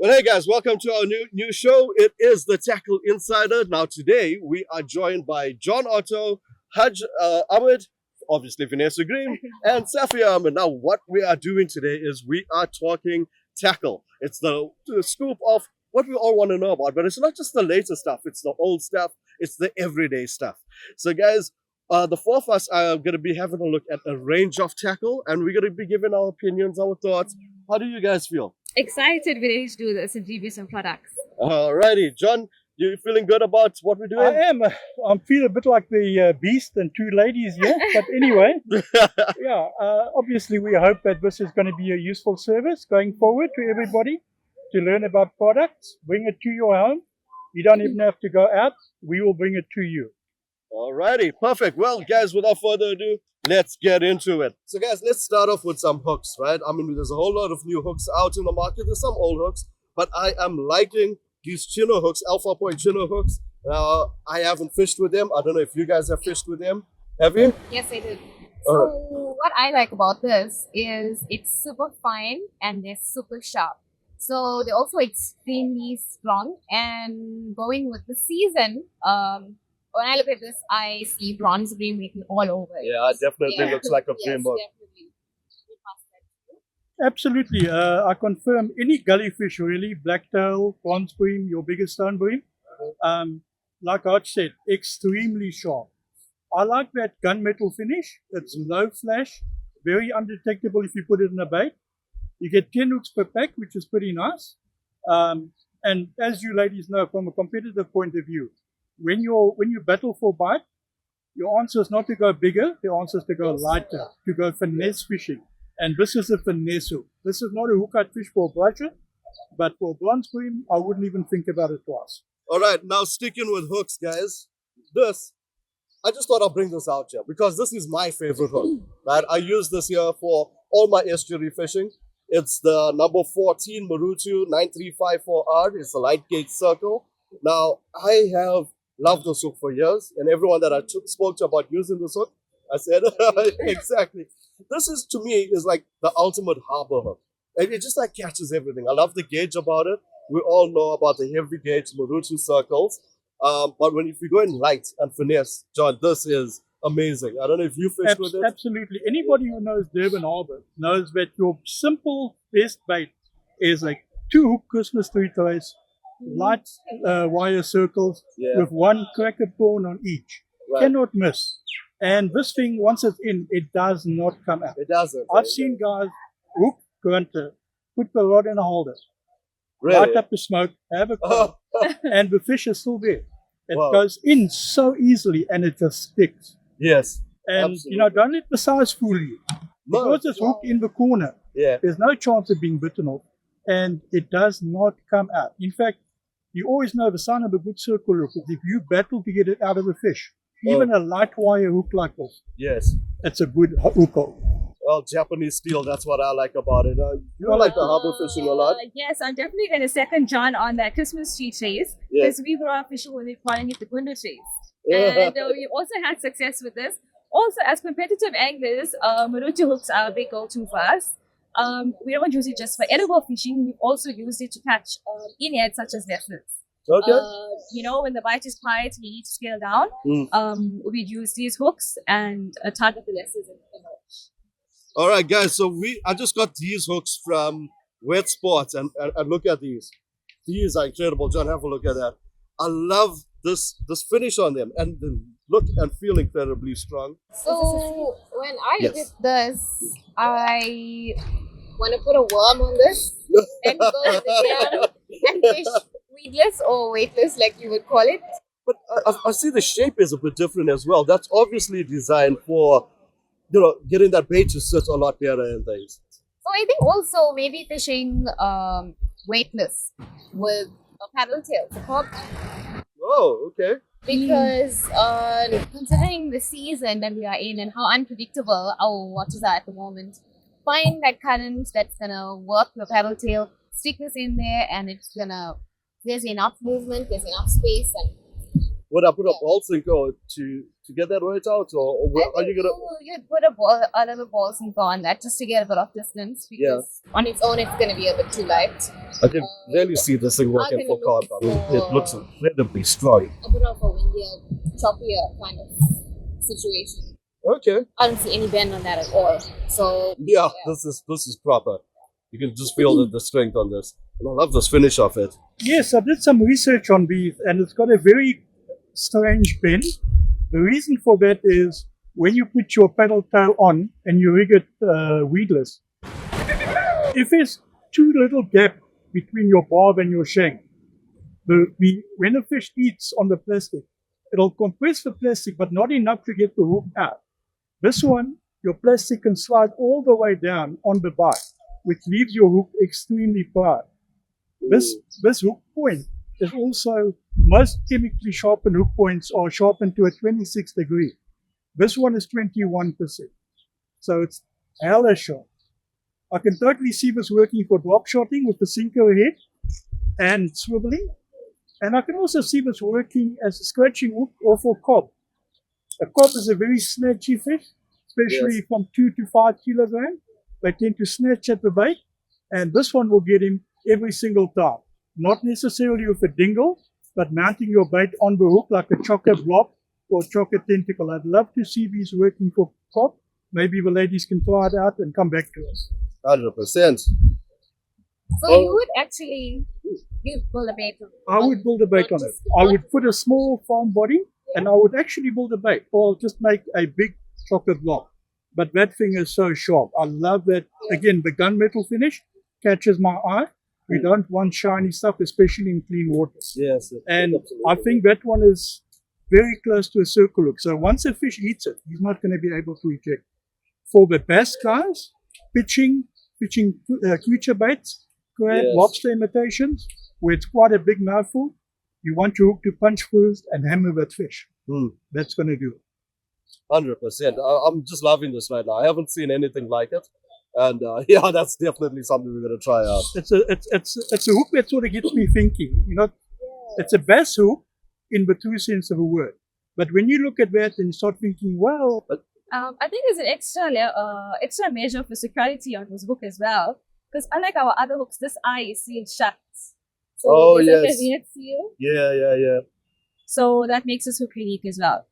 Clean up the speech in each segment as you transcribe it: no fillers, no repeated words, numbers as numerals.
Well, hey guys, welcome to our new show. It is the Tackle Insider. Now today we are joined by John Otto, Haj Ahmed, obviously Vinesh Soogreem, and Safia Ahmed. Now what we are doing today is we are talking tackle. It's the scoop of what we all want to know about, but it's not just the latest stuff. It's the old stuff. It's the everyday stuff. So guys, the four of us are going to be having a look at a range of tackle, and we're going to be giving our opinions, our thoughts. How do you guys feel? Excited Vinesh to do this and review some products. Alrighty, John, you feeling good about what we're doing? I am. I'm feeling a bit like the beast and two ladies here. But anyway, yeah, obviously we hope that this is going to be a useful service going forward to everybody to learn about products, bring it to your home. You don't even have to go out. We will bring it to you. Alrighty, perfect. Well, guys, without further ado, let's get into it. So, guys, let's start off with some hooks, right? I mean, there's a whole lot of new hooks out in the market. There's some old hooks, but I am liking these chino hooks, alpha point chino hooks. I haven't fished with them. I don't know if you guys have fished with them. Have you? Yes, I did. So what I like about this is it's super fine and they're super sharp. So they're also extremely strong. And going with the season, when I look at this, I see bronze bream written all over it. Yeah, it definitely looks like a bream hook. Definitely. Absolutely. I confirm any gully fish really, blacktail, bronze bream, your biggest stone bream. Like I said, extremely sharp. I like that gunmetal finish. It's low flash, very undetectable if you put it in a bait. You get 10 hooks per pack, which is pretty nice. And as you ladies know, from a competitive point of view, when you battle for bite, your answer is not to go bigger, the answer is to go lighter, to go finesse fishing. And this is a finesse hook. This is not a hook-out fish for a brusher, but for bronze bream, I wouldn't even think about it twice. All right, now sticking with hooks, guys. I just thought I'll bring this out here because this is my favorite hook, right? I use this here for all my estuary fishing. It's the number 14 Marutu 9354R. It's a light gauge circle. Now, I have loved this hook for years, and everyone that I spoke to about using this hook, I said, exactly. This is, to me, is like the ultimate harbor hook. And it just like catches everything. I love the gauge about it. We all know about the heavy gauge Marutu circles. But if you go in light and finesse, John, this is amazing. I don't know if you fished with it. Absolutely. Anybody who knows Durban Harbour knows that your simple best bait is like 2 hook Christmas tree trays, light wire circles with 1 cracker prawn on each. Right. Cannot miss. And this thing, once it's in, it does not come out. It doesn't. I've seen guys hook, grunter, put the rod in a holder, really? light up the smoke, have a call, and the fish is still there. It goes in so easily and it just sticks. Yes. And, don't let the size fool you. Because it's hooked in the corner, there's no chance of being bitten off. And it does not come out. In fact, you always know the sign of a good circle hook is if you battle to get it out of the fish. Even a light wire hook like this. Yes. It's a good hook. Well, Japanese steel, that's what I like about it. You like the harbor fishing a lot? Yes, I'm definitely going to second John on that Christmas tree chase. Because we grew up fishing when we were calling it the window chase. And we've also had success with this. Also, as competitive anglers, Marutu hooks are a big go-to for us. We don't use it just for edible fishing. We've also used it to catch inheads such as vessels. Okay. When the bite is quiet, we need to scale down. We use these hooks and target the vessels in the fish. All right, guys. So I just got these hooks from Wet Sports, and look at these. These are incredible. John, have a look at that. I love this finish on them, and the look and feel incredibly strong. So when I did this, I want to put a worm on this and go down and fish weedless or weightless, like you would call it. But I see the shape is a bit different as well. That's obviously designed for, getting that bait to sit a lot better and things. So I think also maybe fishing weightless with a paddle tail support. Oh, okay. Because considering the season that we are in and how unpredictable our waters are at the moment, find that current that's gonna work the paddle tail, stick this in there, and there's enough movement, there's enough space. And would I put a ball sinker to to get that right out, or are you gonna? You'd put a little ball sinker on that just to get a bit of distance because on its own it's gonna be a bit too light. I can really see this thing working for carb. I mean, it looks incredibly strong. A bit of a windier, choppier kind of situation. Okay. I don't see any bend on that at all. So Yeah, this is proper. You can just feel the strength on this. And I love this finish of it. Yes, I did some research on these, and it's got a very strange bend. The reason for that is when you put your paddle tail on and you rig it weedless, if there's too little gap between your barb and your shank, when a fish eats on the plastic, it'll compress the plastic, but not enough to get the hook out. This one, your plastic can slide all the way down on the bite, which leaves your hook extremely proud. This hook point is also, most chemically sharpened hook points are sharpened to a 26 degree. This one is 21%. So it's hella sharp. I can totally see this working for drop shotting with the sinker head and swiveling. And I can also see this working as a scratching hook or for cob. A cob is a very snatchy fish, especially from 2 to 5 kilograms. They tend to snatch at the bait, and this one will get him every single time. Not necessarily with a dingle, but mounting your bait on the hook like a chocker blob or chocker tentacle. I'd love to see these working for cob. Maybe the ladies can try it out and come back to us. 100%. So you would actually build a bait. I would build a bait on it. I would put a small farm body, and I would actually build a bait, or just make a big chocolate block. But that thing is so sharp. I love that. Again, the gunmetal finish catches my eye. We don't want shiny stuff, especially in clean water. Yes. And I think that one is very close to a circle hook. So once a fish eats it, he's not going to be able to eject. For the bass guys, pitching creature baits, crab, lobster imitations, where it's quite a big mouthful, you want your hook to punch first and hammer that fish. That's going to do it. 100%. I'm just loving this right now. I haven't seen anything like it. And yeah, that's definitely something we're going to try out. It's a hook that sort of gets me thinking. You know, it's a bass hook in the true sense of a word. But when you look at that and you start thinking, well, I think there's an extra measure for security on this hook as well. Because unlike our other hooks, this eye is sealed shut. So yes. Like a weird seal. Yeah. So that makes this hook unique as well.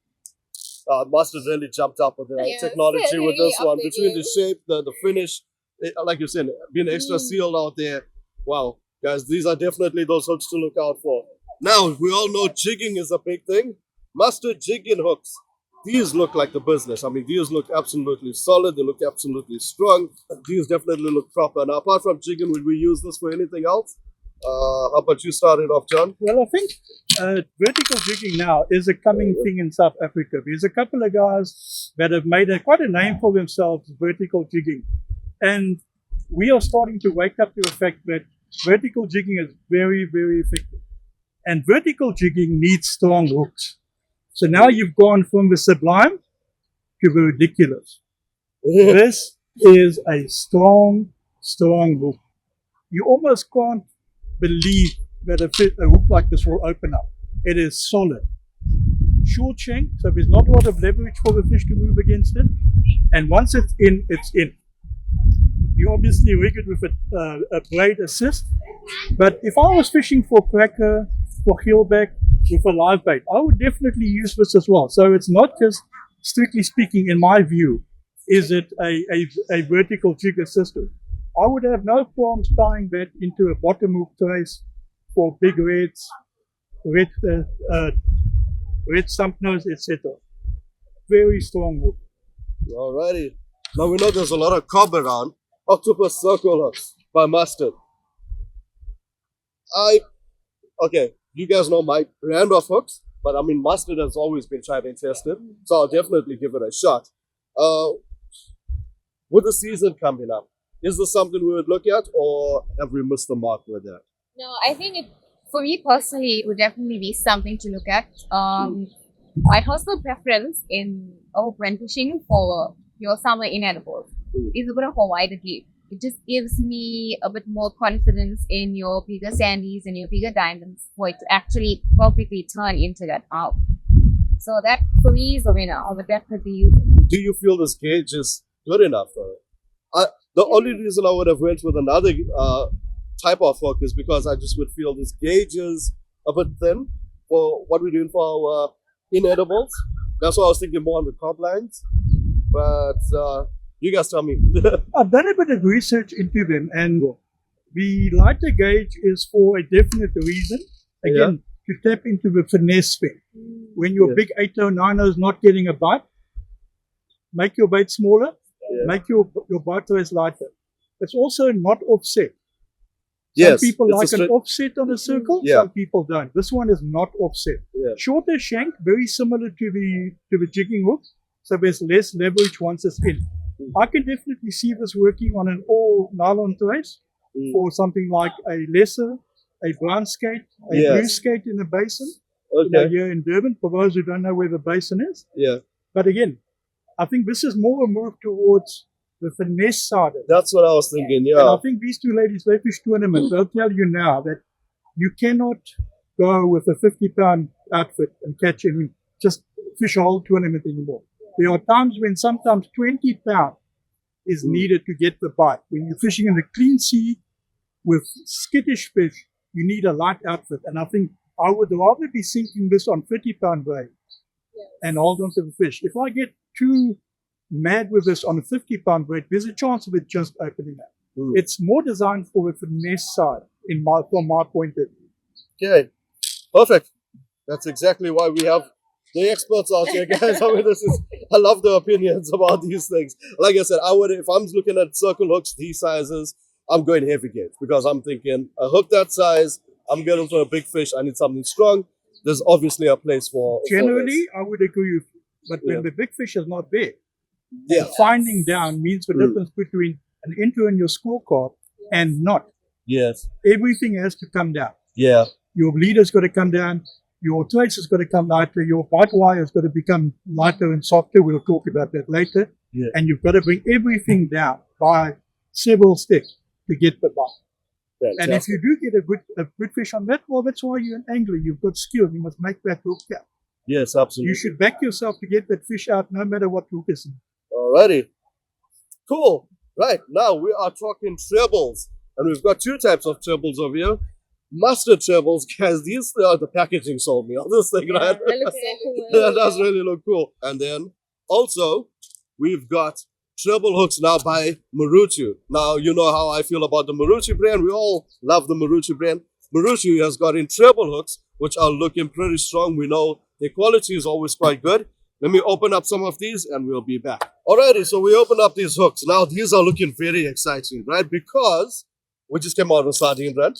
Mustad really jumped up with the technology with this one. Between the shape, the finish, like you said, being extra sealed out there. Wow, guys, these are definitely those hooks to look out for. Now, we all know jigging is a big thing. Mustad jigging hooks. These look like the business. I mean, these look absolutely solid. They look absolutely strong. These definitely look proper. Now, apart from jigging, would we use this for anything else? How about you start it off, John? Well, I think vertical jigging now is a coming thing in South Africa. There's a couple of guys that have made quite a name for themselves, vertical jigging. And we are starting to wake up to the fact that vertical jigging is very, very effective. And vertical jigging needs strong hooks. So now you've gone from the sublime to the ridiculous. This is a strong hook. You almost can't believe that a hook like this will open up. It is solid. Short shank, so there's not a lot of leverage for the fish to move against it. And once it's in, it's in. You obviously rig it with a blade assist. But if I was fishing for cracker, for keelback, with a live bait, I would definitely use this as well. So it's not just, strictly speaking, in my view, is it a vertical jigger system. I would have no problems tying that into a bottom hook trace for big reds, red stump nose, etc. Very strong hook. Alrighty. Now we know there's a lot of cob around. Octopus circle hooks by Mustad. Okay, you guys know my brand of hooks, but I mean, Mustad has always been tried and tested, so I'll definitely give it a shot. With the season coming up, is this something we would look at, or have we missed the mark with that? No, I think for me personally, it would definitely be something to look at. My personal preference in when fishing for your summer inedibles is a bit of a wider game. It just gives me a bit more confidence in your bigger sandies and your bigger diamonds for it to actually perfectly turn into that out. So that for me is a winner. I would definitely use it. Do you feel this gauge is good enough for it? The only reason I would have went with another type of hook is because I just would feel this gauge is a bit thin for what we're doing for our inedibles. That's why I was thinking more on the top lines. But you guys tell me. I've done a bit of research into them, and the lighter gauge is for a definite reason. Again, to tap into the finesse thing. When your big 8-0, 9-0 is not getting a bite, make your bait smaller, make your bite race lighter. It's also not offset. Some people like an offset on a circle, some people don't. This one is not offset. Shorter shank, very similar to the jigging hook, so there's less leverage once it's in. I can definitely see this working on an all nylon trace for something like a lesser, a brown skate, a blue skate in the basin. Here in Durban, for those who don't know where the basin is. But again, I think this is more a move towards the finesse side. That's what I was thinking, And I think these two ladies, they fish tournaments, they'll tell you now that you cannot go with a 50-pound outfit and catch any, just fish a whole tournament anymore. There are times when sometimes 20 pounds is needed to get the bite. When you're fishing in the clean sea with skittish fish, you need a light outfit. And I think I would rather be sinking this on 30-pound braid and hold on to the fish. If I get too mad with this on a 50-pound braid, there's a chance of it just opening up. It's more designed for the finesse side from my point of view. Okay, perfect. That's exactly why we have the experts out here, guys. I mean, I love the opinions about these things. Like I said, if I'm looking at circle hooks, these sizes, I'm going heavy gauge because I'm thinking a hook that size, I'm getting for a big fish, I need something strong. There's obviously a place for. Generally, I would agree with you. But when the big fish is not there, finding down means the difference between an enter in your scorecard and not. Everything has to come down. Your leader's got to come down. Your trace has got to come lighter. Your bite wire has got to become lighter and softer. We'll talk about that later. And you've got to bring everything down by several steps to get the bite. And if you do get a good fish on that, well, that's why you're an angler. You've got skill. You must make that hook count. Yes, absolutely. You should back yourself to get that fish out no matter what hook is in. Alrighty. Cool. Right, now we are talking trebles. And we've got two types of trebles over here. Mustard trebles, guys. These are the packaging sold me on this thing, right? That looks so cool. That does really look cool. And then also, we've got treble hooks now by Maruchu. Now, you know how I feel about the Maruchu brand. We all love the Maruchu brand. Maruchu has got in treble hooks, which are looking pretty strong. We know their quality is always quite good. Let me open up some of these and we'll be back. Alrighty, so we open up these hooks. Now, these are looking very exciting, right? Because we just came out of a sardine run.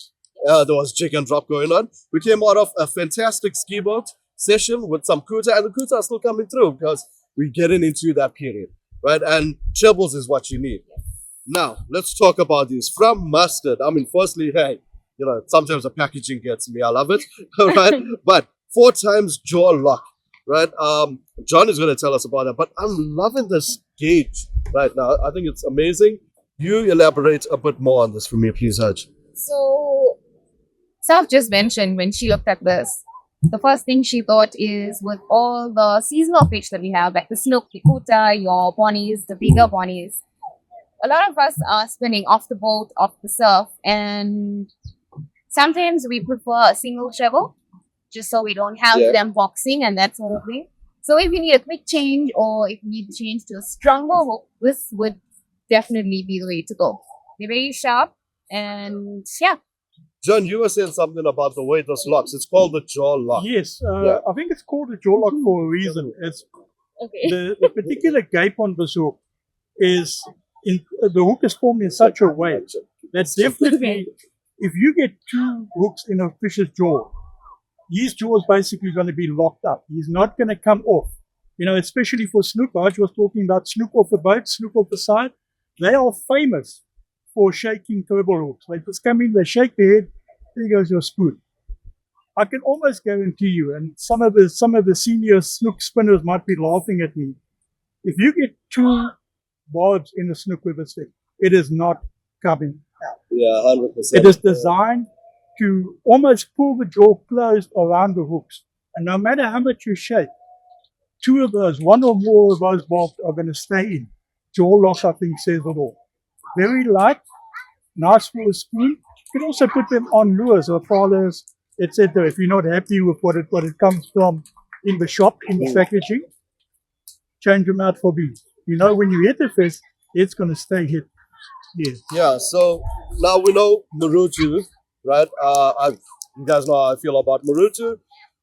There was jig and drop going on. We came out of a fantastic ski boat session with some kuta, and the kuta are still coming through because we're getting into that period, right? And trebles is what you need. Now, let's talk about these. From Mustad, I mean, firstly, hey, you know, sometimes the packaging gets me. I love it, right? But 4 times jaw lock, right? John is going to tell us about that, but I'm loving this gauge right now. I think it's amazing. You elaborate a bit more on this for me, please, Haj. So, Saf just mentioned when she looked at this, the first thing she thought is with all the seasonal fish that we have, like the snook, the kuta, your ponies, the bigger ponies, a lot of us are spinning off the boat, off the surf, and sometimes we prefer a single treble, just so we don't have them boxing and that sort of thing. So if you need a quick change or if you need to change to a stronger hook, this would definitely be the way to go. They're very sharp and John, you were saying something about the way this locks. It's called the jaw lock. Yes, I think it's called a jaw lock for a reason. It's the particular gape on this hook is the hook is formed in such a way that definitely, if you get 2 hooks in a fish's jaw, his jaw is basically going to be locked up. He's not going to come off. You know, especially for snook. Raj was talking about snook off the boat, snook off the side. They are famous for shaking treble hooks. They just come in, they shake their head, there goes your spoon. I can almost guarantee you, and some of the senior snook spinners might be laughing at me. If you get 2 barbs in a snook with a stick, it is not coming out. Yeah, 100%. It is designed to almost pull the jaw closed around the hooks. And no matter how much you shake, two of those, one or more of those bolts are going to stay in. Jaw loss, I think, says it all. Very light, nice for a spoon. You can also put them on lures or collars, etc. If you're not happy with what it comes from in the shop, in the packaging, change them out for bees. You know, when you hit the fish, it's going to stay hit. Yeah. Yeah, so now we know Marutu, right? You guys know how I feel about Marutu.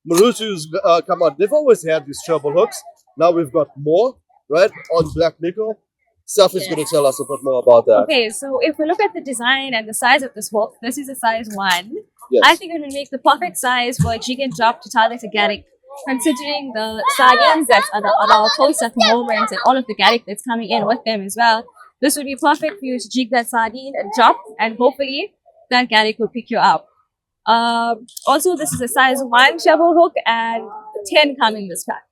Marutu's come out. They've always had these treble hooks. Now we've got more, right, on black nickel. Steph is going to tell us a bit more about that. Okay, so if we look at the design and the size of this hook, this is a size 1. Yes. I think it will make the perfect size for a jig and drop to target a garrick. Considering the sardines that's on our coast at the moment and all of the garrick that's coming in with them as well, this would be perfect for you to jig that sardine and drop, and hopefully that garrick will pick you up. Also, this is a size 1 treble hook and 10 come in this pack.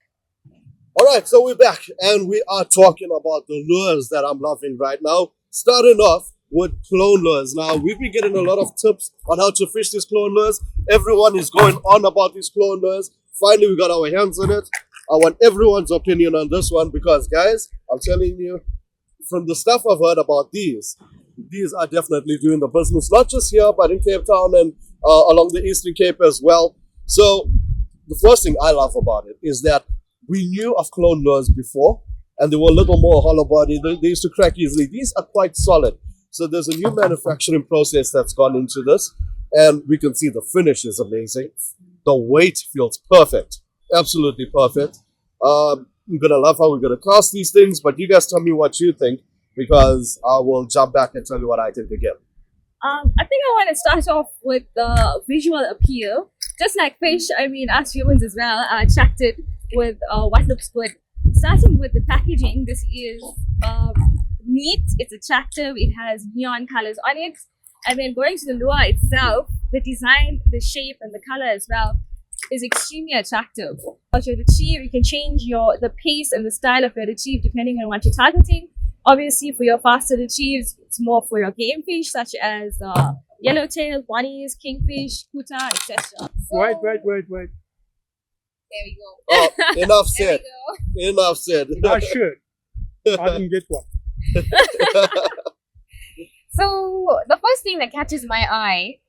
All right, so we're back and we are talking about the lures that I'm loving right now. Starting off with clone lures. Now, we've been getting a lot of tips on how to fish these clone lures. Everyone is going on about these clone lures. Finally, we got our hands on it. I want everyone's opinion on this one because, guys, I'm telling you, from the stuff I've heard about these are definitely doing the business, not just here, but in Cape Town and along the Eastern Cape as well. So the first thing I love about it is that we knew of clone lures before, and they were a little more hollow body. They used to crack easily. These are quite solid. So there's a new manufacturing process that's gone into this, and we can see the finish is amazing. The weight feels perfect, absolutely perfect. I'm gonna love how we're gonna cast these things, but you guys tell me what you think, because I will jump back and tell you what I think again. I think I want to start off with the visual appeal. Just like fish, I mean, us humans as well are attracted with what looks good. Starting with the packaging, this is neat, it's attractive, it has neon colors on it. And then going to the lure itself, the design, the shape, and the color as well is extremely attractive. As your retrieve, you can change the pace and the style of your retrieve depending on what you're targeting. Obviously, for your faster retrieves, it's more for your game fish, such as yellowtail, bonnies, kingfish, kuta, etc. Wait. There we go. Oh, enough There said. we go. Enough said. I should. I didn't get one. So the first thing that catches my eye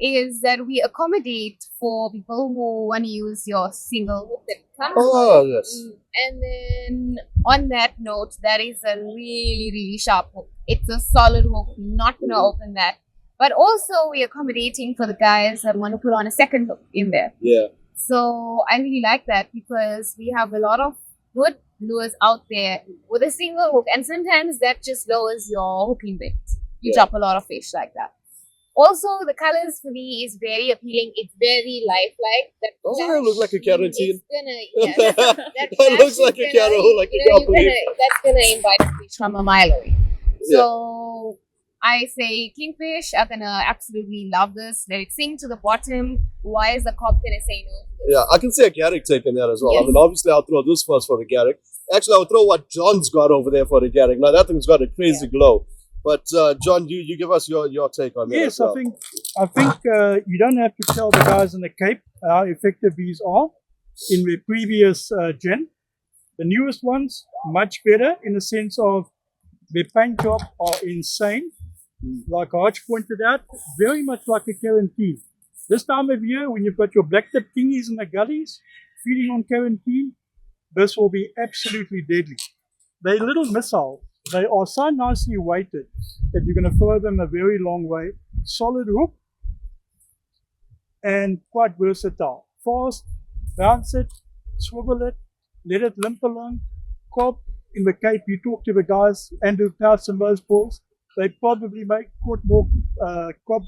is that we accommodate for people who want to use your single hook that comes. Oh, yes. And then on that note, that is a really, really sharp hook. It's a solid hook, not gonna open that. But also we're accommodating for the guys that want to put on a second hook in there. Yeah. So I really like that because we have a lot of good lures out there with a single hook, and sometimes that just lowers your hooking bait. You Yeah. drop a lot of fish like that. Also, the colors for me is very appealing. It's very lifelike. That Doesn't that look like a carotene? It's gonna, yeah, that That looks flash like is a carol, like a company. that's gonna invite fish from a mile away. So I say kingfish are gonna absolutely love this. Let it sink to the bottom. Why is the cop gonna say no to this? Yeah, I can see a Garrick taking that as well. Yes. I mean, obviously, I'll throw this first for the Garrick. Actually, I'll throw what John's got over there for the Garrick. Now, that thing's got a crazy glow. But, John, you give us your take on that. Yes, as well. I think you don't have to tell the guys in the Cape how effective these are in the previous gen. The newest ones, much better in the sense of their paint job are insane. Like Arch pointed out, very much like a quarantine. This time of year, when you've got your black-tip kingies in the gullies feeding on quarantine, this will be absolutely deadly. They're little missiles. They are so nicely weighted that you're going to throw them a very long way. Solid hook and quite versatile. Fast, bounce it, swivel it, let it limp along. Cob in the Cape, you talk to the guys, Andrew Klaus and those balls, they probably caught more cob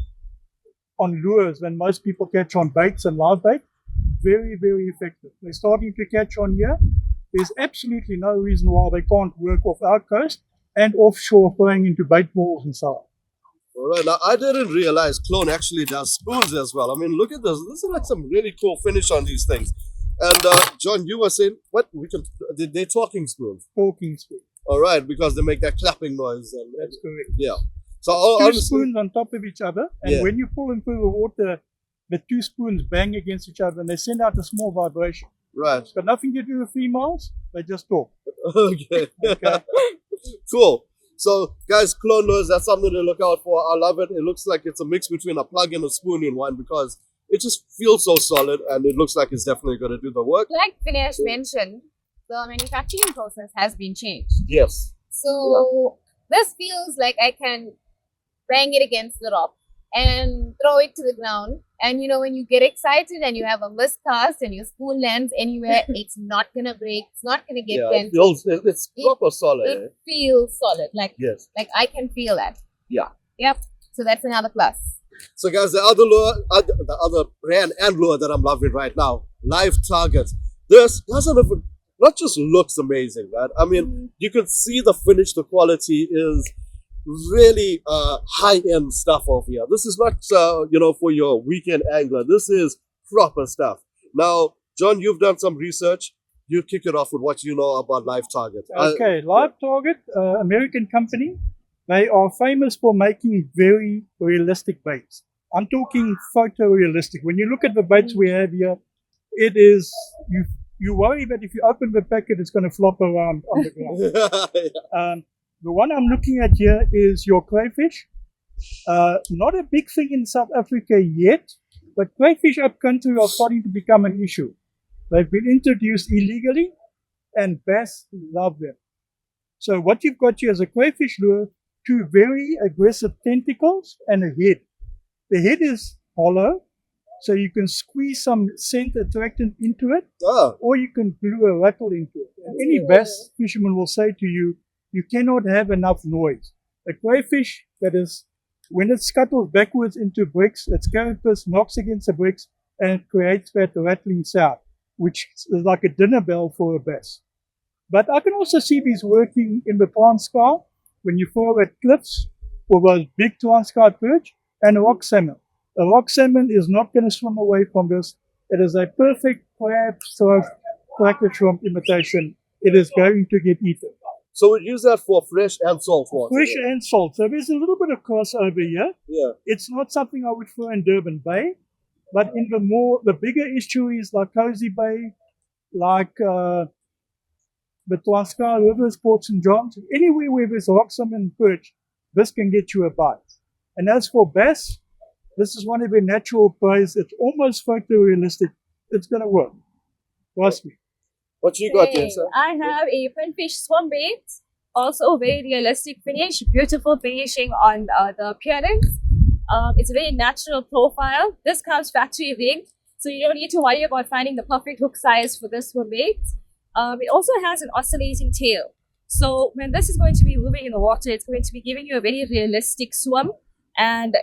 on lures than most people catch on baits and live bait. Very, very effective. They're starting to catch on here. There's absolutely no reason why they can't work off our coast and offshore throwing into bait balls and so on. All right, now I didn't realize Clone actually does spoons as well. I mean, look at this. This is like some really cool finish on these things. And John, you were saying, what? They're talking spoons. Talking spoon. All right, because they make that clapping noise. And, That's correct. yeah. So Two honestly, spoons on top of each other, and Yeah. when you pull them through the water, the two spoons bang against each other and they send out a small vibration. Right. It's got nothing to do with females. They just talk. Okay. Okay. Cool. So, guys, clone lures, that's something to look out for. I love it. It looks like it's a mix between a plug and a spoon in one because it just feels so solid and it looks like it's definitely going to do the work. Like Vinesh mentioned, the manufacturing process has been changed. Yes. So this feels like I can bang it against the rock and throw it to the ground. And you know, when you get excited and you have a miscast and your spoon lands anywhere, it's not gonna break. It's not gonna get bent. It's proper solid. It feels solid. Like I can feel that. Yeah. Yep. So that's another plus. So, guys, the other lure, the other brand and lure that I'm loving right now, Live Targets. This doesn't even, not just looks amazing, right? I mean, you can see the finish, the quality is really high-end stuff over here. This is not, for your weekend angler. This is proper stuff. Now, John, you've done some research. You kick it off with what you know about Live Target. Okay, Live Target, American company. They are famous for making very realistic baits. I'm talking photorealistic. When you look at the baits we have here, it is, you worry that if you open the packet, it's going to flop around on the ground. The one I'm looking at here is your crayfish. Not a big thing in South Africa yet, but crayfish up country are starting to become an issue. They've been introduced illegally, and bass love them. So what you've got here is a crayfish lure, two very aggressive tentacles, and a head. The head is hollow, so you can squeeze some scent attractant into it, or you can glue a rattle into it. And any bass fisherman will say to you, you cannot have enough noise. A crayfish that is, when it scuttles backwards into bricks, its carapace knocks against the bricks and it creates that rattling sound, which is like a dinner bell for a bass. But I can also see these working in the Transkei when you throw at cliffs for those big Transkei perch and a rock salmon. A rock salmon is not going to swim away from this. It is a perfect crab throat cracker shrimp imitation. It is going to get eaten. So we use that for fresh and salt water. Fresh and salt. So there's a little bit of crossover here. Yeah. It's not something I would throw in Durban Bay, but in the bigger estuaries like Cozy Bay, like the Transkei Rivers, Port St. John's, anywhere where there's rock salmon and perch, this can get you a bite. And as for bass, this is one of their natural preys. It's almost photorealistic. It's going to work. Trust me. What you got there, sir? I have a pinfish swim bait. Also very realistic finish. Beautiful finishing on the pairings. It's a very natural profile. This comes factory rigged, so you don't need to worry about finding the perfect hook size for this swim bait. It also has an oscillating tail. So when this is going to be moving in the water, it's going to be giving you a very realistic swim. And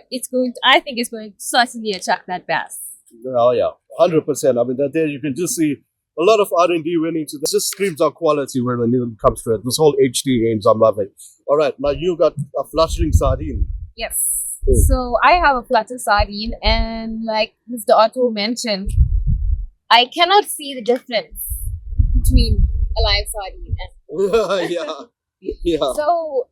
I think it's going to certainly attract that bass. Oh, yeah. 100%. I mean, that there you can just see a lot of R&D went into this. Just screams out quality when it comes to it. This whole HD range, I'm loving. All right, now you got a fluttering sardine. Yes. So I have a flutter sardine, and like Mr. Otto mentioned, I cannot see the difference between a live sardine and Yeah. So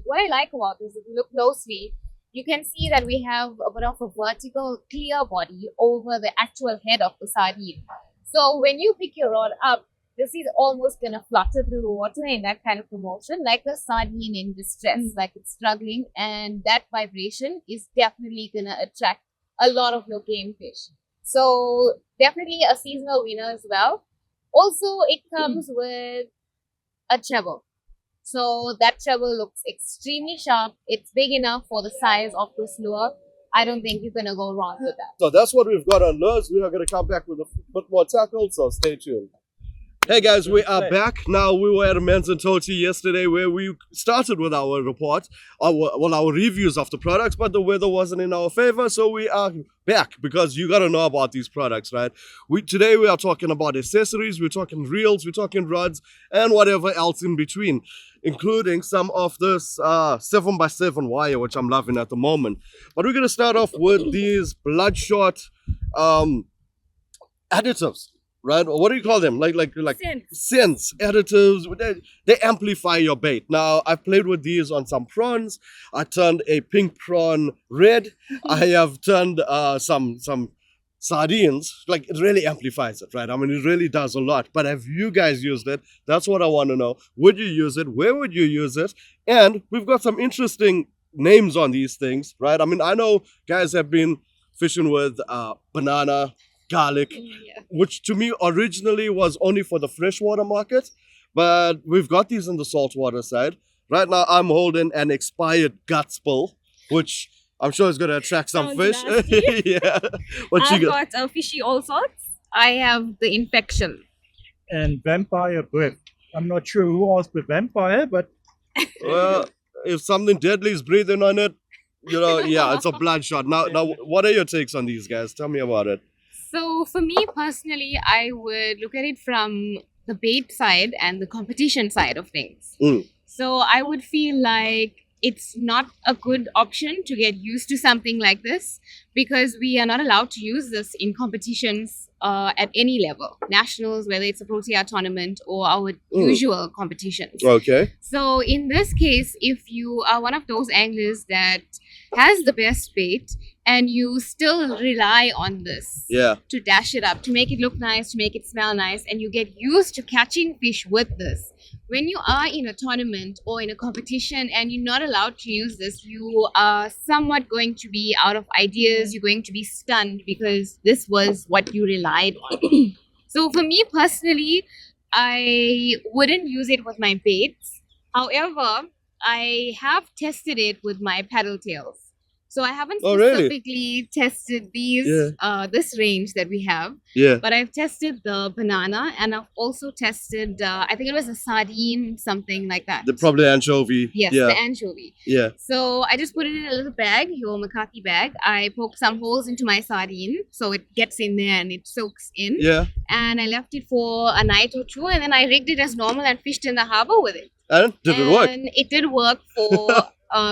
what I like about this, if you look closely, you can see that we have a bit of a vertical clear body over the actual head of the sardine. So when you pick your rod up, this is almost going to flutter through the water in that kind of motion, like a sardine in distress, like it's struggling. And that vibration is definitely going to attract a lot of your game fish. So definitely a seasonal winner as well. Also, it comes with a treble. So that treble looks extremely sharp. It's big enough for the size of this lure. I don't think you're going to go wrong with that. So that's what we've got on lures. We are going to come back with a bit more tackle, so stay tuned. Hey guys, we are back. Now, we were at a Men's and Toti yesterday where we started with our report, our reviews of the products, but the weather wasn't in our favor, so we are back because you got to know about these products, right? Today we are talking about accessories, we're talking reels, we're talking rods, and whatever else in between, including some of this 7x7 wire, which I'm loving at the moment. But we're going to start off with these bloodshot additives. Right? What do you call them? Like scents, additives. They amplify your bait. Now, I've played with these on some prawns. I turned a pink prawn red. I have turned some sardines, like it really amplifies it, right? I mean, it really does a lot. But have you guys used it? That's what I want to know. Would you use it? Where would you use it? And we've got some interesting names on these things, right? I mean, I know guys have been fishing with banana, garlic, Yeah. which to me originally was only for the freshwater market, but we've got these in the saltwater side. Right now, I'm holding an expired gut spill, which I'm sure is going to attract some Sounds fish. nasty. Yeah. What I've you got? got fishy all sorts. I have the infection. And vampire breath. I'm not sure who asked the vampire, but Well, if something deadly is breathing on it, yeah, it's a bloodshot. Now, what are your takes on these guys? Tell me about it. So for me personally, I would look at it from the bait side and the competition side of things. Mm. So I would feel like it's not a good option to get used to something like this because we are not allowed to use this in competitions at any level, nationals, whether it's a Protea tournament or our usual competitions. Okay. So in this case, if you are one of those anglers that has the best bait and you still rely on this Yeah. to dash it up, to make it look nice, to make it smell nice, and you get used to catching fish with this, when you are in a tournament or in a competition and you're not allowed to use this, you are somewhat going to be out of ideas. You're going to be stunned because this was what you relied on. So for me personally, I wouldn't use it with my baits. However, I have tested it with my paddle tails. So I haven't Oh, really? specifically tested these this range that we have, Yeah. but I've tested the banana and I've also tested I think it was a sardine, something like that. Probably anchovy. Yes, Yeah. the anchovy. Yeah. So I just put it in a little bag, your McCarthy bag. I poked some holes into my sardine so it gets in there and it soaks in. Yeah. And I left it for a night or two and then I rigged it as normal and fished in the harbor with it. And did it work? And it did work for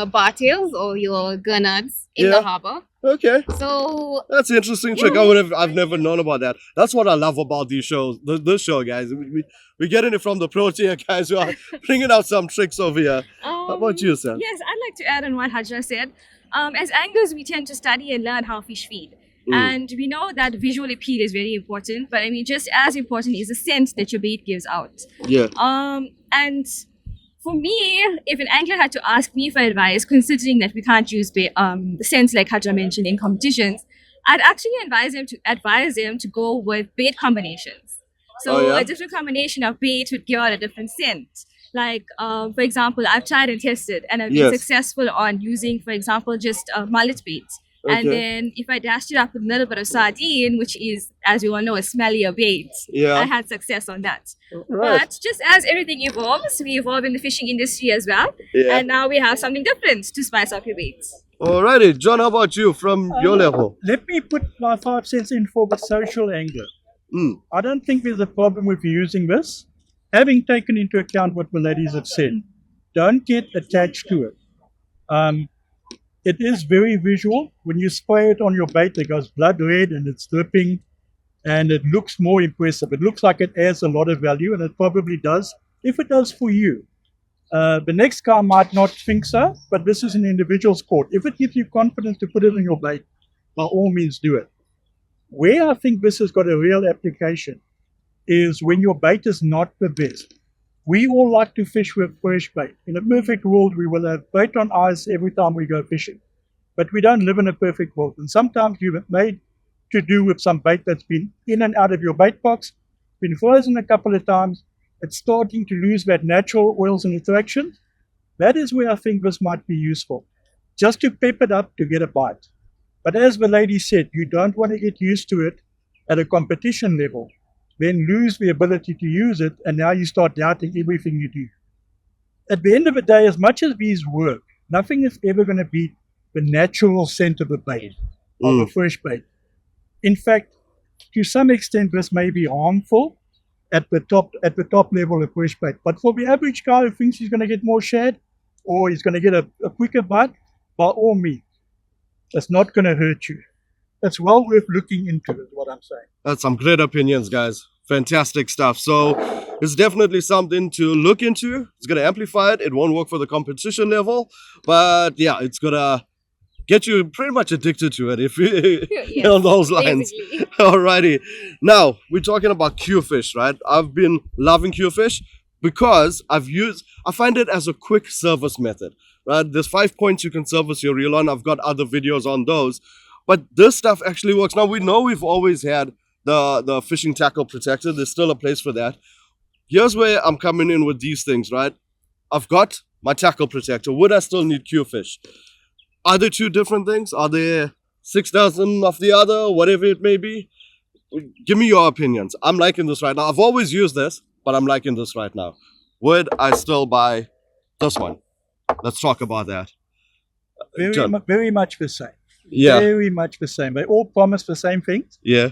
bar tails or your gurnards in Yeah. the harbor. Okay. So That's an interesting trick. I've never known about that. That's what I love about these shows. This show, guys. We're getting it from the Protea guys who are bringing out some tricks over here. How about you, Sam? Yes, I'd like to add on what Hajra said. As anglers, we tend to study and learn how fish feed. And we know that visual appeal is very important, but I mean, just as important is the scent that your bait gives out. Yeah. And for me, if an angler had to ask me for advice, considering that we can't use the scents like Hajra mentioned in competitions, I'd actually advise them to go with bait combinations. So Oh, yeah? a different combination of bait would give out a different scent. Like, for example, I've tried and tested, and I've been Yes. successful on using, for example, just mullet bait. And Okay. then if I dashed it up with a little bit of sardine, which is, as you all know, a smellier bait, Yeah. I had success on that. Right. But just as everything evolves, we evolve in the fishing industry as well. Yeah. And now we have something different to spice up your baits. Alrighty, John. How about you from your level? let me put my 5 cents in for the social angler. Mm. I don't think there's a problem with using this. Having taken into account what the ladies have said, don't get attached to it. It is very visual. When you spray it on your bait, it goes blood red and it's dripping and it looks more impressive. It looks like it adds a lot of value, and it probably does, if it does for you. The next guy might not think so, but this is an individual sport. If it gives you confidence to put it in your bait, by all means do it. Where I think this has got a real application is when your bait is not the best. We all like to fish with fresh bait. In a perfect world, we will have bait on ice every time we go fishing. But we don't live in a perfect world. And sometimes you've made to do with some bait that's been in and out of your bait box, been frozen a couple of times. It's starting to lose that natural oils and attractions. That is where I think this might be useful, just to pep it up to get a bite. But as the lady said, you don't want to get used to it at a competition level, then lose the ability to use it, and now you start doubting everything you do. At the end of the day, as much as these work, nothing is ever going to beat the natural scent of a bait, of a fresh bait. In fact, to some extent, this may be harmful at the top level of fresh bait. But for the average guy who thinks he's going to get more shad or he's going to get a quicker bite, by all means, it's not going to hurt you. It's well worth looking into, is what I'm saying. That's some great opinions, guys. Fantastic stuff. So it's definitely something to look into. It's going to amplify it. It won't work for the competition level, but yeah, it's going to get you pretty much addicted to it if you Yes, on those lines. basically. Alrighty. Now we're talking about Q fish, right? I've been loving Q fish because I find it as a quick service method, right? There's 5 points you can service your reel on. I've got other videos on those, but this stuff actually works. Now we know we've always had the fishing tackle protector. There's still a place for that. Here's where I'm coming in with these things, right? I've got my tackle protector. Would I still need Q fish? Are there two different things? Are there 6,000 of the other? Whatever it may be. Give me your opinions. I'm liking this right now. I've always used this, but I'm liking this right now. Would I still buy this one? Let's talk about that. John. Very much the same. Yeah. Very much the same. They all promise the same things. Yeah.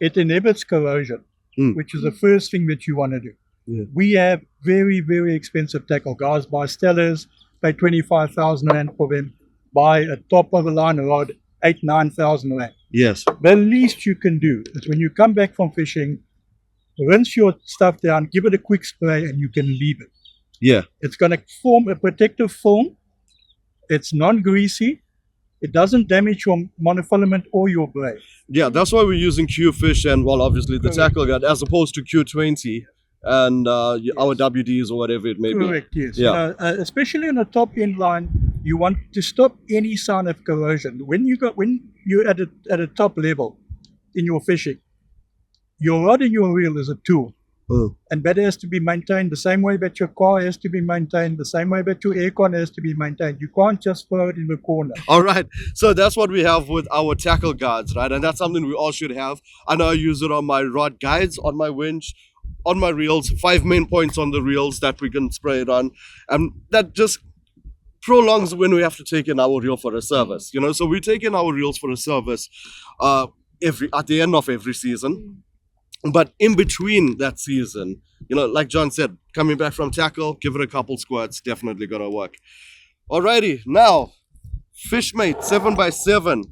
It inhibits corrosion, which is the first thing that you want to do. Yeah. We have very, very expensive tackle. Guys buy Stellars, pay 25,000 Rand for them, buy a top of the line rod, 8,000-9,000 Rand. Yes. The least you can do is when you come back from fishing, rinse your stuff down, give it a quick spray, and you can leave it. Yeah. It's going to form a protective film. It's non-greasy. It doesn't damage your monofilament or your braid. Yeah, that's why we're using Q fish and, well, obviously the tackle guard as opposed to Q20 and our WDs or whatever it may be. Correct, yes. Yeah. Especially on the top end line, you want to stop any sign of corrosion. When you're at a top level in your fishing, your rod and your reel is a tool. And that has to be maintained the same way that your car has to be maintained, the same way that your aircon has to be maintained. You can't just throw it in the corner. All right. So that's what we have with our tackle guards, right? And that's something we all should have. I know I use it on my rod guides, on my winch, on my reels, 5 main points on the reels that we can spray it on. And that just prolongs when we have to take in our reel for a service. You know, so we take in our reels for a service at the end of every season. But in between that season, you know, like John said, coming back from tackle, give it a couple squirts, definitely gonna work. Alrighty, now, Fishmate 7x7.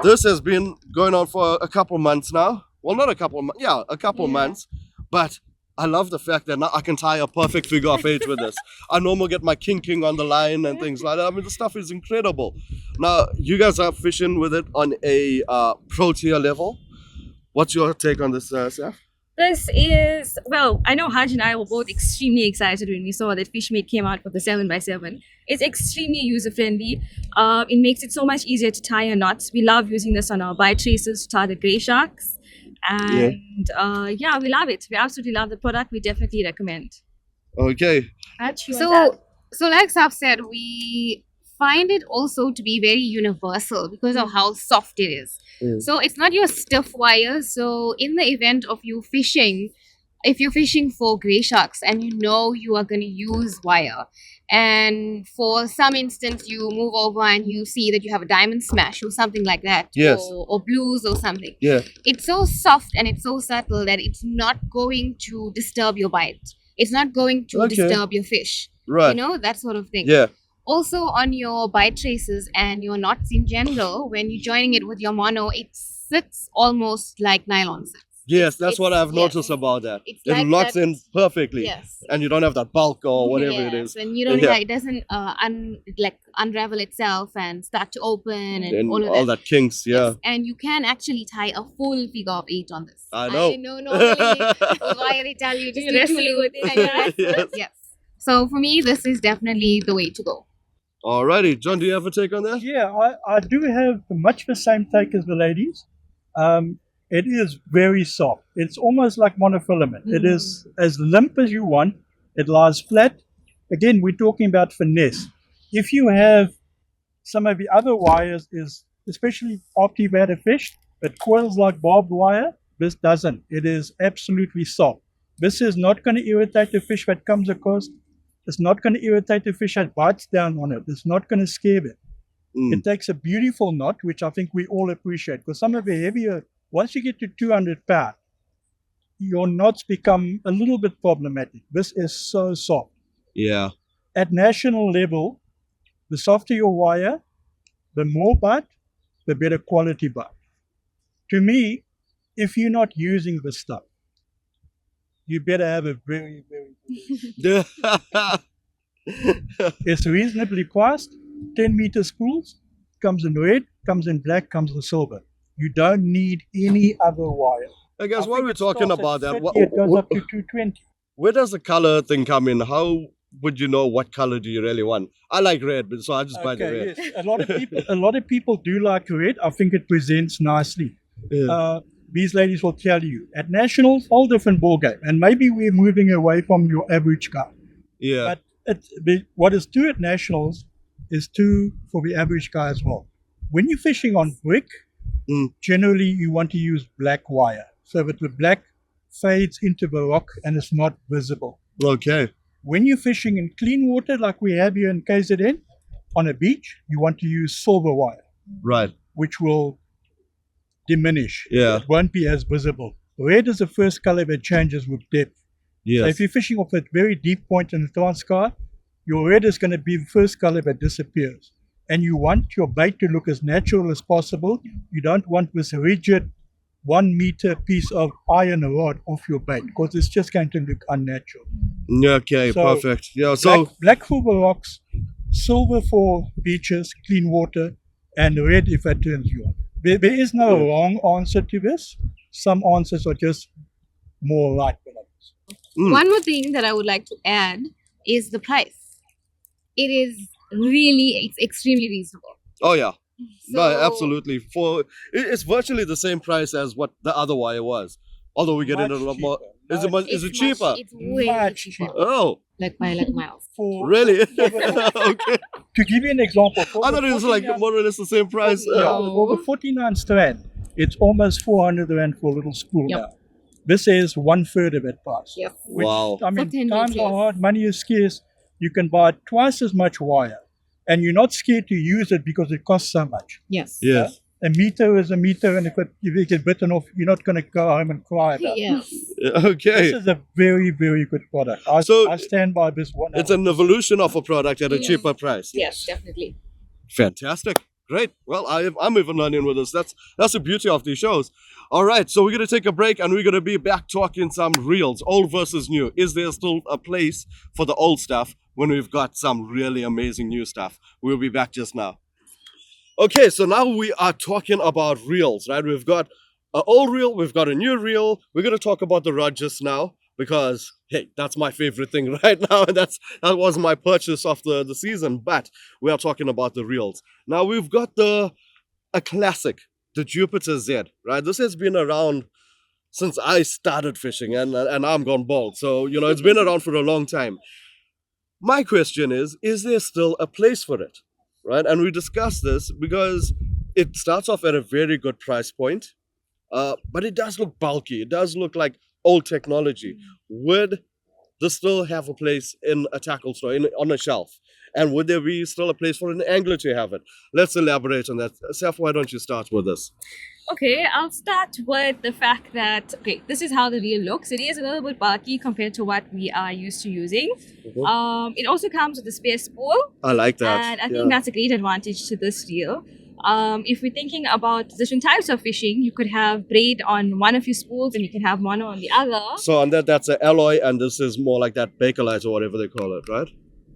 This has been going on for a couple months now. Well, not a couple months, yeah, a couple months. But I love the fact that now I can tie a perfect figure of 8 with this. I normally get my king on the line and things like that. I mean, the stuff is incredible. Now, you guys are fishing with it on a Protea level. What's your take on this, Saf? This is, well, I know Haj and I were both extremely excited when we saw that Fishmate came out with the 7x7. It's extremely user-friendly. It makes it so much easier to tie your knots. We love using this on our bite traces to tie the grey sharks. And yeah, we love it. We absolutely love the product. We definitely recommend. Okay. So like Saf said, we find it also to be very universal because of how soft it is. So it's not your stiff wire. So in the event of you fishing, if you're fishing for grey sharks and you know you are going to use wire, and for some instance you move over and you see that you have a diamond smash or something like that, or blues or something, it's so soft and it's so subtle that it's not going to disturb your bite. It's not going to disturb your fish. Right. You know, that sort of thing. Yeah. Also on your bite traces and your knots in general, when you're joining it with your mono, it sits almost like nylon sits. Yes, that's what I've noticed about that. It like locks in perfectly. Yes. And you don't have that bulk or whatever it is. And you don't it doesn't unravel itself and start to open and all that kinks, Yes. And you can actually tie a full figure of 8 on this. I know. Normally, why they tell you just wrestle with it. Yes. So for me, this is definitely the way to go. Alrighty, John, do you have a take on that? Yeah, I do have much the same take as the ladies. It is very soft. It's almost like monofilament. It is as limp as you want. It lies flat. Again, we're talking about finesse. If you have some of the other wires, especially after you've had a fish, it coils like barbed wire. This doesn't. It is absolutely soft. This is not going to irritate the fish that comes across. It's not going to irritate the fish that bites down on it. It's not going to scare it. It takes a beautiful knot, which I think we all appreciate. Because some of the heavier, once you get to 200 pounds, your knots become a little bit problematic. This is so soft. Yeah. At national level, the softer your wire, the more bite, the better quality bite. To me, if you're not using this stuff, you better have a very, very It's reasonably priced, 10 meter spools, comes in red, comes in black, comes in silver. You don't need any other wire. I guess I while think we're it talking starts at about that, 30, it goes up to 220. where does the color thing come in? How would you know what color do you really want? I like red, but so I just buy the Okay, red. yes. A lot of people do like red. I think it presents nicely. Yeah. These ladies will tell you at nationals, whole different ball game, and maybe we're moving away from your average guy. Yeah. But what is true at nationals is true for the average guy as well. When you're fishing on brick, generally you want to use black wire so that the black fades into the rock and it's not visible. Okay. When you're fishing in clean water like we have here in KZN on a beach, you want to use silver wire, Right. which will diminish. Yeah. It won't be as visible. Red is the first color that changes with depth. So Yes. if you're fishing off a very deep point in the Transkei, your red is going to be the first color that disappears. And you want your bait to look as natural as possible. You don't want this rigid 1 meter piece of iron rod off your bait because it's just going to look unnatural. Okay, So, perfect. Yeah, so Black for the rocks, silver for beaches, clean water, and red if that turns you on. There is no wrong answer to this. Some answers are just more right than others. One more thing that I would like to add is the price. It is really, it's extremely reasonable. oh yeah. No, So- absolutely. It's virtually the same price as what the other wire was. Although we get in a Much lot more. cheaper. Is it Much- is it It's cheaper? much- It's way Much cheaper. cheaper. Oh, Like by like miles. For, really? Okay. To give you an example, for I the thought it was like 49 more or less the same price. Yeah, for the 49 strand, it's almost 400 rand for a little spool Yep. now. This is 1/3 of that price. Yep. Which, Wow. I mean, For 10 times are meters. hard, money is scarce. You can buy twice as much wire, and you're not scared to use it because it costs so much. Yes. Yes. A meter is a meter, and if you get bitten off, you're not going to go home and cry about it. Yes. Okay. This is a very, very good product. So- I stand by this one. It's an evolution of a product at a Yes. cheaper price. Yes, definitely. Fantastic. Great. Well, I'm even learning with this. That's the beauty of these shows. All right, so we're going to take a break and we're going to be back talking some reels, old versus new. Is there still a place for the old stuff when we've got some really amazing new stuff? We'll be back just now. Okay, so now we are talking about reels, right? We've got an old reel, we've got a new reel. We're going to talk about the rod just now because, hey, that's my favorite thing right now. And that was my purchase of the season. But we are talking about the reels. Now we've got a classic, the Jupiter Z, right? This has been around since I started fishing and I'm gone bald. So, you know, it's been around for a long time. My question is there still a place for it, right? And we discussed this because it starts off at a very good price point, but it does look bulky. It does look like old technology. Would this still have a place in a tackle store, on a shelf? And would there be still a place for an angler to have it? Let's elaborate on that. Seth, why don't you start with this? Okay, I'll start with the fact that, okay, this is how the reel looks. It is a little bit bulky compared to what we are used to using. It also comes with a spare spool, I like that. and I think that's a great advantage to this reel. If we're thinking about different types of fishing, you could have braid on one of your spools and you can have mono on the other. So on that's an alloy, and this is more like that Bakelite or whatever they call it, right?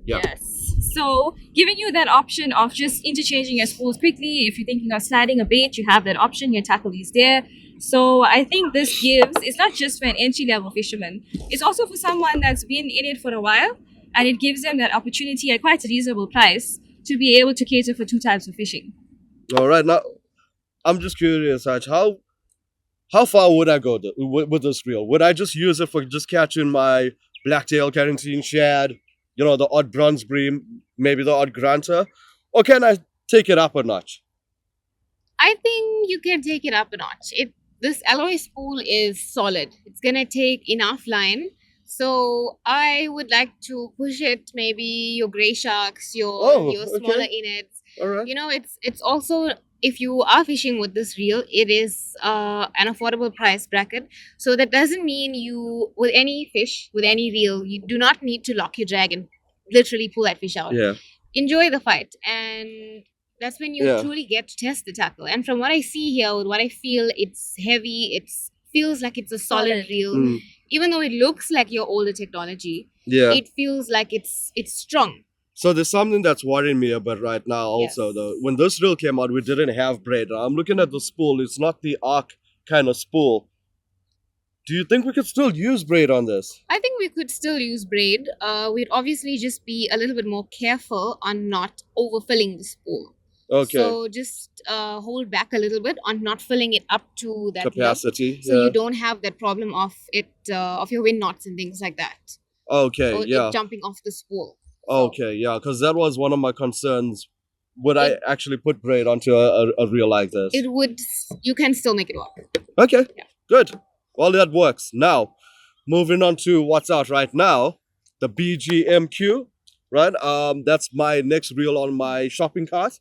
Yeah. Yes. So giving you that option of just interchanging your spools quickly. If you're thinking of sliding a bait, you have that option. Your tackle is there. So I think this gives, it's not just for an entry-level fisherman. It's also for someone that's been in it for a while, and it gives them that opportunity at quite a reasonable price to be able to cater for two types of fishing. All right. Now, I'm just curious, Haj, how far would I go with this reel? Would I just use it for just catching my blacktail, carantine shad, you know, the odd bronze bream, maybe the odd granter? Or can I take it up a notch? I think you can take it up a notch. This alloy spool is solid. It's gonna take enough line. So I would like to push it, maybe your gray sharks, your smaller okay. innets. All right. You know, it's also, if you are fishing with this reel, it is an affordable price bracket. So that doesn't mean you, with any fish, with any reel, you do not need to lock your drag and literally pull that fish out. Yeah. Enjoy the fight, and that's when you Yeah. truly get to test the tackle. And from what I see here, with what I feel, it's heavy. It feels like it's a solid Solid. reel, Mm, even though it looks like your older technology. yeah. It feels like it's strong. So there's something that's worrying me a bit right now also Yes. though. When this reel came out, we didn't have braid. I'm looking at the spool. It's not the arc kind of spool. Do you think we could still use braid on this? I think we could still use braid. We'd obviously just be a little bit more careful on not overfilling the spool. Okay. So just hold back a little bit on not filling it up to that level, Capacity. so you don't have that problem of it of your wind knots and things like that, Okay, or yeah. it jumping off the spool. Okay, yeah, because that was one of my concerns. Would I It- actually put braid onto a reel like this? It would. You can still make it work. Okay, Yeah. good. Well, that works. Now, moving on to what's out right now, the BGMQ, right? That's my next reel on my shopping cart.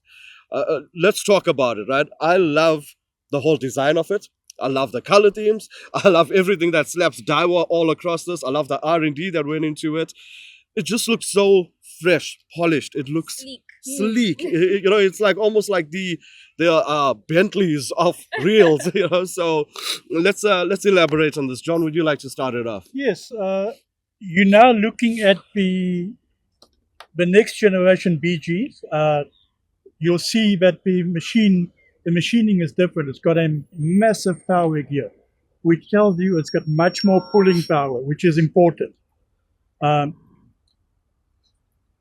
Let's talk about it, right? I love the whole design of it. I love the color themes. I love everything that slaps Daiwa all across this. I love the R&D that went into it. It just looks so fresh, polished. It looks sleek. You know, it's like almost like the Bentleys of reels. You know, so let's elaborate on this. John, would you like to start it off? Yes, you're now looking at the next generation BGs. You'll see that the machining is different. It's got a massive power gear, which tells you it's got much more pulling power, which is important.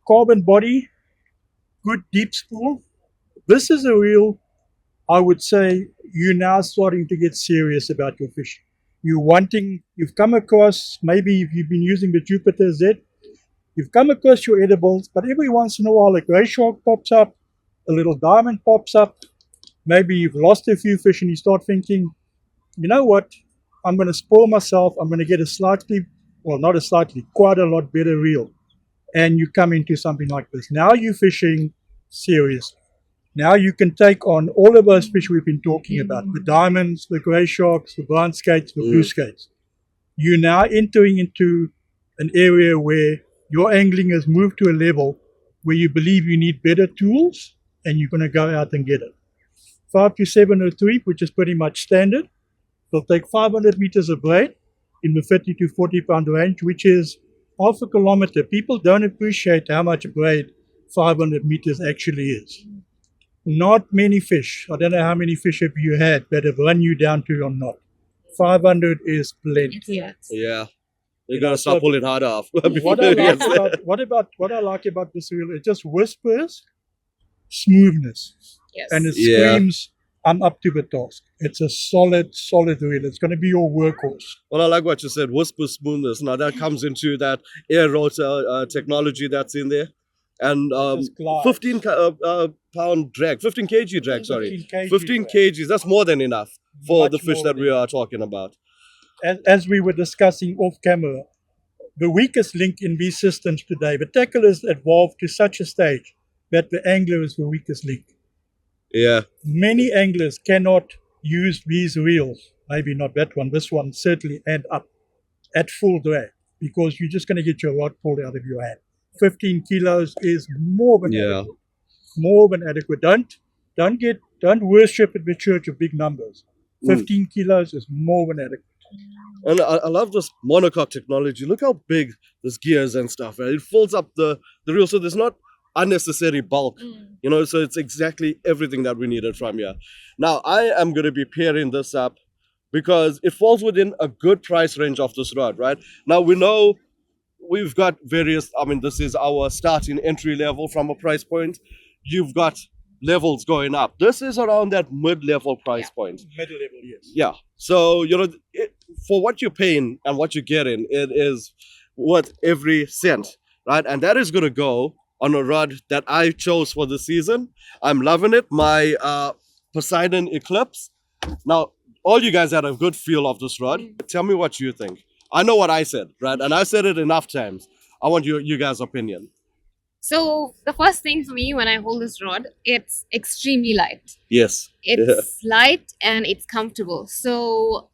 Carbon body, good deep spool. This is a reel, I would say, you're now starting to get serious about your fishing. You've come across, maybe if you've been using the Jupiter Z, you've come across your edibles, but every once in a while a gray shark pops up, a little diamond pops up, maybe you've lost a few fish and you start thinking, you know what, I'm going to spoil myself, I'm going to get quite a lot better reel. And you come into something like this. Now you're fishing seriously. Now you can take on all of those fish we've been talking about, the diamonds, the gray sharks, the brown skates, the blue skates. You're now entering into an area where your angling has moved to a level where you believe you need better tools and you're going to go out and get it. 5 to 703, which is pretty much standard. They'll take 500 meters of braid in the 30 to 40 pound range, which is half a kilometer. People don't appreciate how much braid 500 meters actually is. Not many fish. I don't know how many fish have you had that have run you down to your knot. 500 is plenty. Yes. Yeah, you gotta start pulling harder off. What I like about this reel, it just whispers smoothness, Yes. and it Yeah. screams, "I'm up to the task." It's a solid reel. It's going to be your workhorse. Well, I like what you said, whisper smoothness. Now that comes into that air rotor technology that's in there, and Just glide. 15 pound drag, 15 kg drag. Sorry, 15 kg 15 drag. kgs. That's more than enough for Much the fish more that than we are talking about. As we were discussing off camera, the weakest link in these systems today, the tackle has evolved to such a stage that the angler is the weakest link. Yeah, Many anglers cannot use these reels, maybe not that one, this one certainly, and up at full drag, because you're just going to get your rod pulled out of your hand. 15 kilos is more than adequate. More than adequate. Don't worship at the church of big numbers. 15 kilos is more than adequate. And I love this monocoque technology. Look how big this gear is and stuff. Right? It folds up the reel, so there's not unnecessary bulk. You know, so it's exactly everything that we needed from here. Now, I am going to be pairing this up because it falls within a good price range of this rod, right? Now, we know we've got various, I mean, this is our starting entry level from a price point. You've got levels going up. This is around that mid-level price point. Middle level, yes. Yeah. So, you know, for what you're paying and what you're getting, it is worth every cent, right? And that is going to go on a rod that I chose for the season. I'm loving it. My Poseidon Eclipse. Now, all you guys had a good feel of this rod. Tell me what you think. I know what I said, right? And I said it enough times. I want you guys' opinion. So the first thing for me when I hold this rod, it's extremely light. Yes. It's light and it's comfortable. So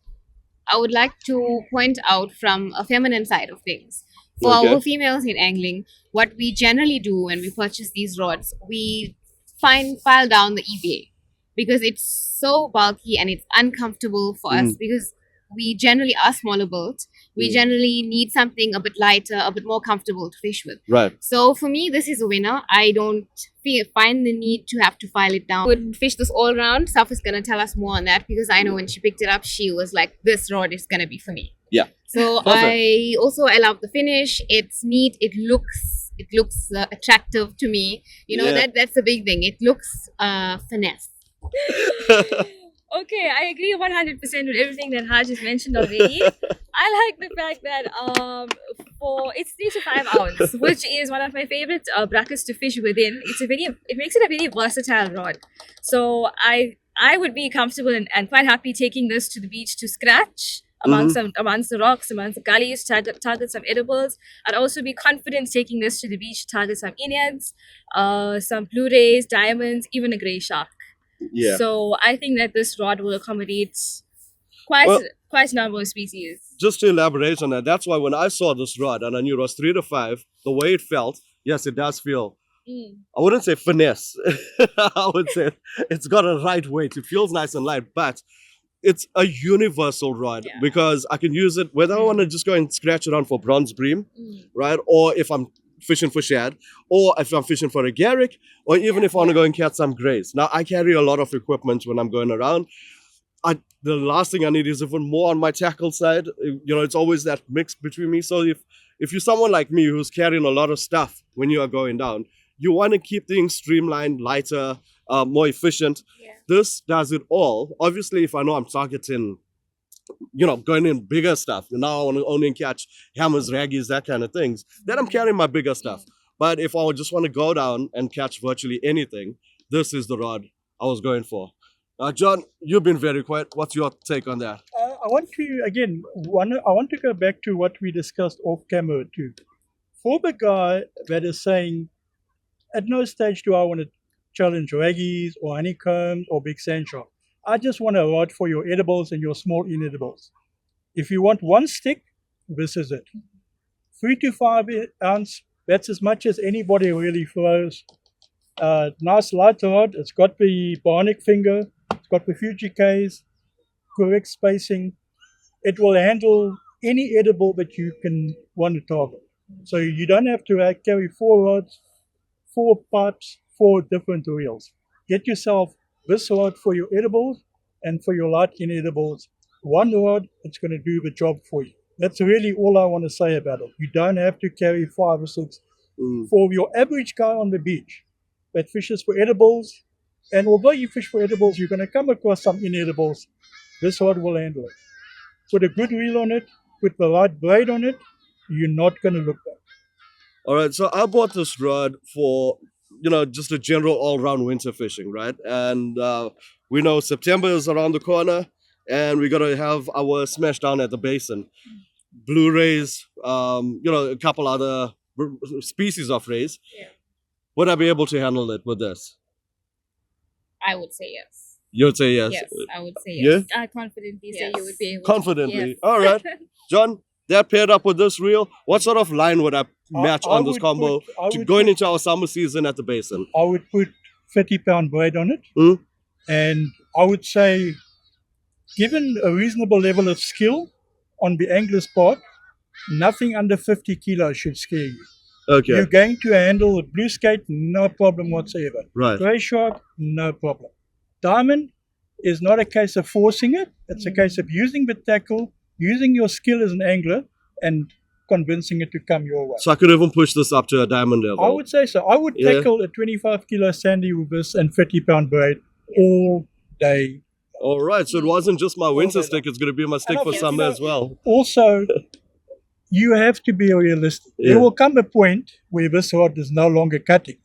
I would like to point out from a feminine side of things. For Okay. our females in angling, what we generally do when we purchase these rods, we file down the EVA because it's so bulky and it's uncomfortable for us because we generally are smaller boats. We generally need something a bit lighter, a bit more comfortable to fish with. Right. So for me, this is a winner. I don't find the need to have to file it down. Would fish this all round. Saf is gonna tell us more on that, because I know when she picked it up, she was like, "This rod is gonna be for me." Yeah. So I love the finish. It's neat. It looks attractive to me. You know, that's a big thing. It looks finesse. Okay, I agree 100% with everything that Haj has mentioned already. I like the fact that it's 3 to 5 ounce, which is one of my favorite brackets to fish within. It makes it a very versatile rod. So I would be comfortable and quite happy taking this to the beach to scratch amongst the rocks, amongst the gullies, target some edibles. I'd also be confident taking this to the beach to target some Iniads, some blue rays, diamonds, even a grey shark. Yeah. So I think that this rod will accommodate quite a number of species. Just to elaborate on that, that's why when I saw this rod and I knew it was 3 to 5, the way it felt, yes, it does feel. I wouldn't say finesse. I would say it's got a right weight. It feels nice and light, but it's a universal rod because I can use it whether I want to just go and scratch around for bronze bream, right? Or if I'm fishing for shad, or if I'm fishing for a garrick, or even if I want to go and catch some grays. Now, I carry a lot of equipment when I'm going around. The last thing I need is even more on my tackle side. You know, it's always that mix between me. So if you're someone like me who's carrying a lot of stuff when you are going down, you want to keep things streamlined, lighter, more efficient. Yeah. This does it all. Obviously, if I know I'm targeting, you know, going in bigger stuff, now I want to only catch hammers, raggies, that kind of things, then I'm carrying my bigger stuff. But if I just want to go down and catch virtually anything, this is the rod I was going for. John, you've been very quiet. What's your take on that? I want to go back to what we discussed off camera too. For the guy that is saying, at no stage do I want to challenge raggies or honeycombs or big sand shark. I just want a rod for your edibles and your small inedibles. If you want one stick, this is it. 3 to 5 ounce, that's as much as anybody really throws. Nice light rod. It's got the bionic finger. It's got the Fuji case, correct spacing. It will handle any edible that you can want to target. So you don't have to carry 4 rods, 4 pipes, 4 different reels. Get yourself this rod for your edibles and for your light inedibles. One rod, it's going to do the job for you. That's really all I want to say about it. You don't have to carry 5 or 6. For your average guy on the beach that fishes for edibles, and although you fish for edibles, you're going to come across some inedibles. This rod will handle it. Put a good reel on it, put the right braid on it, you're not going to look back. All right, so I bought this rod for, you know, just a general all-round winter fishing, right? And we know September is around the corner, and we're going to have our smash down at the basin. Blue rays, you know, a couple other species of rays. Yeah. Would I be able to handle it with this? I would say yes. You would say yes? Yes, I would say yes. Yeah? I confidently say you would be able Confidently. Yes. All right. John, that paired up with this reel, what sort of line would I match on this combo going into our summer season at the basin? I would put 30-pound braid on it. And I would say, given a reasonable level of skill on the angler's part, nothing under 50 kilos should scare you. Okay. You're going to handle a blue skate, no problem whatsoever. Right. Gray shark, no problem. Diamond is not a case of forcing it. It's a case of using the tackle, using your skill as an angler, and convincing it to come your way. So I could even push this up to a diamond level? I would say so. I would tackle a 25-kilo sandy with this and 30-pound braid all day. All right. So it wasn't just my winter stick. It's going to be my stick for summer as well. Also, you have to be realistic. Yeah. There will come a point where this rod is no longer cutting.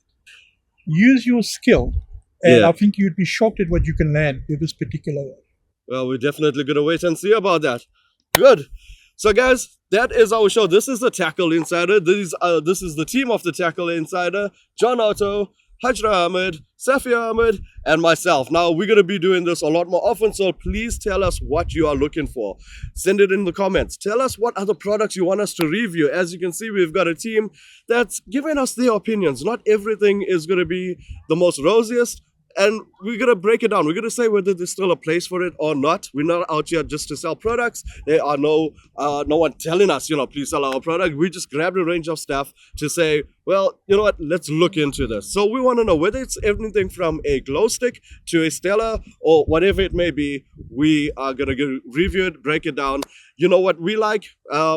Use your skill. And I think you'd be shocked at what you can land with this particular rod. Well, we're definitely going to wait and see about that. Good. So, guys, that is our show. This is the Tackle Insider. This is the team of the Tackle Insider. John Otto, Hajra Ahmed, Safi Ahmed, and myself. Now, we're going to be doing this a lot more often, so please tell us what you are looking for. Send it in the comments. Tell us what other products you want us to review. As you can see, we've got a team that's giving us their opinions. Not everything is going to be the most rosiest. and we're gonna break it down. We're gonna say whether there's still a place for it or not. We're not out here just to sell products. There are no one telling us, please sell our product. We just grabbed a range of stuff to say, well, you know what, let's look into this. So we want to know whether it's everything from a glow stick to a Stella or whatever it may be. We are gonna review it, break it down. You know what we like,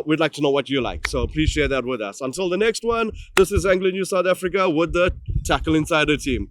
we'd like to know what you like. So please share that with us. Until the next one, this is Angling News South Africa with the Tackle Insider team.